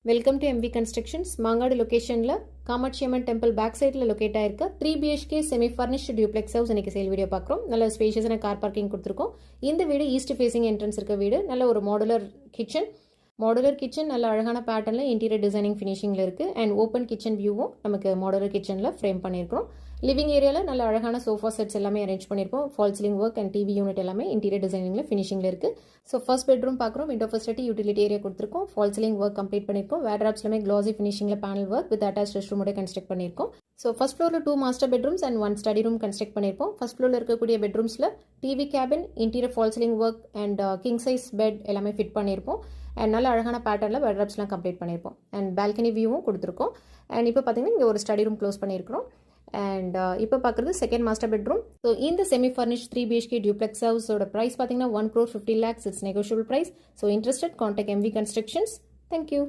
Welcome to MV constructions. Mangadu லொகேஷனில் Kamakshi Amman temple back சைடில் locate ஆயிருக்க 3 BHK semi furnished duplex house இன்னைக்கு சேல் வீடியோ பார்க்குறோம். நல்ல ஸ்பேஷியஸான கார் பார்க்கிங் கொடுத்துருக்கோம். இந்த வீடு ஈஸ்ட் ஃபேசிங் என்ட்ரன்ஸ் இருக்க வீடு. நல்ல ஒரு மாடுலர் கிச்சன் நல்ல அழகான பேட்டர்னில் இன்டீரியர் டிசைனிங் ஃபினிஷிங்கில் இருக்குது. அண்ட் ஓப்பன் கிச்சன் வியூவும் நமக்கு மாடுலர் கிச்சனில் ஃப்ரேம் பண்ணியிருக்கோம். லிவிங் ஏரியாவில் நல்ல அழகான சோஃபா செட்ஸ் எல்லாமே அரேஞ்ச் பண்ணியிருக்கோம். Fall ceiling work and TV unit எல்லாமே இன்டீரியர் டிசைனிங்கில் ஃபினிஷிங்கில் இருக்குது. ஸோ ஃபர்ஸ்ட் பெட்ரூம் பார்க்குறோம். விண்டோ ஃபெசிலிட்டி, யூட்டிலிட்டி ஏரியா கொடுத்துருக்கோம். ஃபால் சீலிங் ஒர்க் கம்ப்ளீட் பண்ணியிருக்கோம். வேட்ராப்ஸ் எல்லாமே க்ளாசி ஃபினிஷிங்கில் panel work with attach rest ரூமோட கன்ஸ்ட்ரக்ட் பண்ணியிருக்கோம். ஸோ ஃபர்ஸ்ட் ஃப்ளோரில் 2 master bedrooms and 1 study room construct பண்ணியிருப்போம். ஃபர்ஸ்ட் ஃப்ளோரில் இருக்கக்கூடிய பெட்ரூம்ஸில் TV cabin, interior fall ceiling work and king size bed எல்லாமே ஃபிட் பண்ணியிருப்போம். அண்ட் நல்ல அழகான பேட்டர்னில் பெட்ரூம்ஸ்லாம் கம்ப்ளீட் பண்ணியிருப்போம். அண்ட் பால்கனி வியூவும் கொடுத்துருக்கோம். அண்ட் இப்போ பார்த்தீங்கன்னா இங்கே ஒரு ஸ்டடி ரூம் க்ளோஸ் பண்ணியிருக்கிறோம். அண்ட் இப்போ பார்க்குறது செகண்ட் மாஸ்டர் பெட்ரூம். ஸோ இந்த செமி ஃபர்னிஷ் 3 BHK டியூப்ளெக்ஸ் ஹவுஸோட ப்ரைஸ் பார்த்தீங்கன்னா 1,50,00,000. It's negotiable price. So interested contact MV constructions. Thank you.